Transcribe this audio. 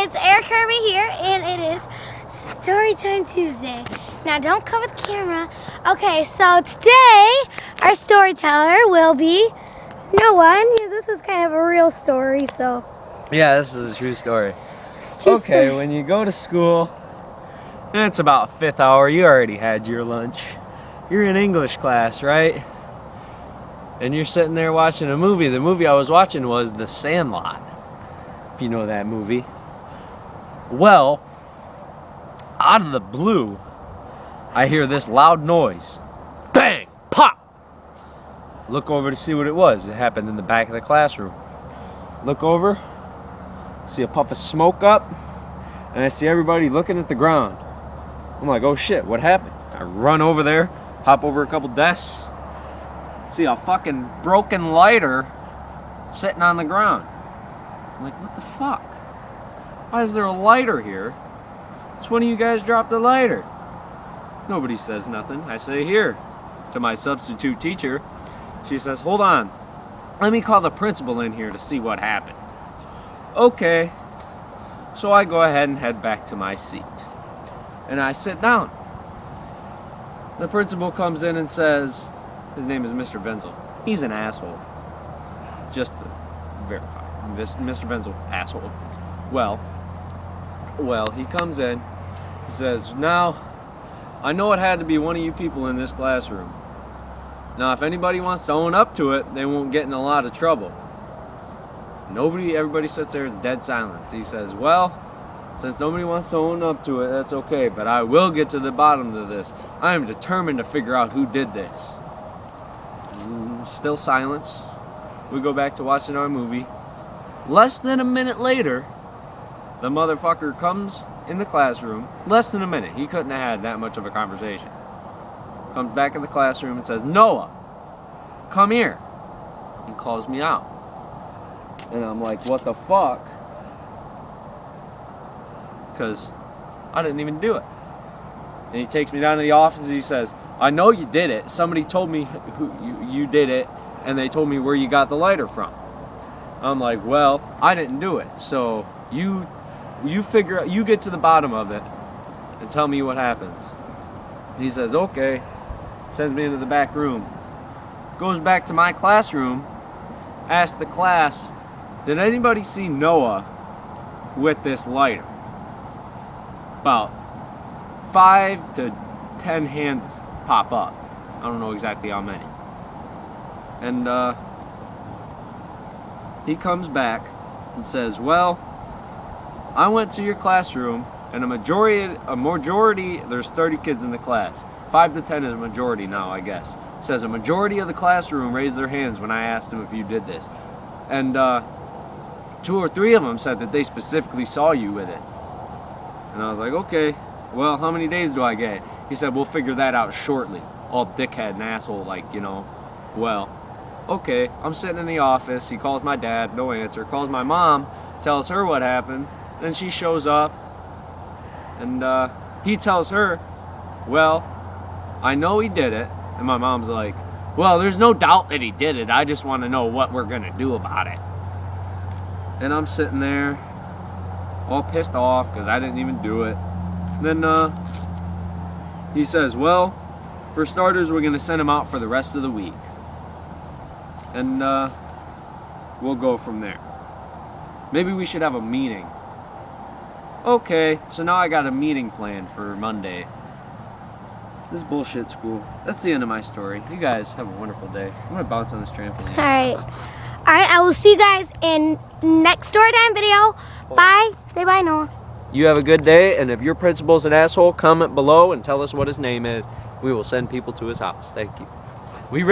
it's Eric Kirby here, and it is Storytime Tuesday. Now, don't cover the camera. Okay, so today our storyteller will be Noah. This is kind of a real story, so. Yeah, this is a true story. Okay, when you go to school, and it's about 5th hour, you already had your lunch. You're in English class, right? And you're sitting there watching a movie. The movie I was watching was The Sandlot, if you know that movie. Well, out of the blue, I hear this loud noise. Bang! Pop! Look over to see what it was. It happened in the back of the classroom. Look over, see a puff of smoke up, and I see everybody looking at the ground. I'm like, oh shit, what happened? I run over there, hop over a couple desks, see a fucking broken lighter sitting on the ground. I'm like, what the fuck? Why is there a lighter here? It's one of you guys dropped the lighter. Nobody says nothing. I say, here, to my substitute teacher. She says, hold on, let me call the principal in here to see what happened. Okay. So I go ahead and head back to my seat. And I sit down. The principal comes in and says, his name is Mr. Venzel. He's an asshole. Just to verify. Mr. Venzel, asshole. Well, he comes in. He says, now, I know it had to be one of you people in this classroom. Now, if anybody wants to own up to it, they won't get in a lot of trouble. Everybody sits there with dead silence. He says, well, since nobody wants to own up to it, that's okay, but I will get to the bottom of this. I am determined to figure out who did this. Still silence. We go back to watching our movie. Less than a minute later, the motherfucker comes in the classroom. Less than a minute. He couldn't have had that much of a conversation. Comes back in the classroom and says, Noah, come here. He calls me out. And I'm like, what the fuck? Because I didn't even do it. And he takes me down to the office and he says, I know you did it. Somebody told me you did it, and they told me where you got the lighter from. I'm like, well, I didn't do it. So you figure out, you get to the bottom of it and tell me what happens. He says, okay. Sends me into the back room. Goes back to my classroom, asks the class, did anybody see Noah with this lighter? About 5 to 10 hands pop up. I don't know exactly how many. And he comes back and says, well, I went to your classroom, and a majority, there's 30 kids in the class. 5 to 10 is a majority now, I guess. It says a majority of the classroom raised their hands when I asked them if you did this. And 2 or 3 of them said that they specifically saw you with it. And I was like, okay, well, how many days do I get? He said, we'll figure that out shortly. All dickhead and asshole, like, you know. Well, okay, I'm sitting in the office. He calls my dad, no answer. Calls my mom, tells her what happened. Then she shows up, and he tells her, well, I know he did it. And my mom's like, well, there's no doubt that he did it. I just want to know what we're going to do about it. And I'm sitting there, all pissed off because I didn't even do it. And then he says, well, for starters, we're going to send him out for the rest of the week. And we'll go from there. Maybe we should have a meeting. Okay, so now I got a meeting planned for Monday. This is bullshit school. That's the end of my story. You guys have a wonderful day. I'm going to bounce on this trampoline. Alright, I will see you guys in next Storytime video. Bye. Say bye, Noah. You have a good day, and if your principal's an asshole, comment below and tell us what his name is. We will send people to his house. Thank you. We really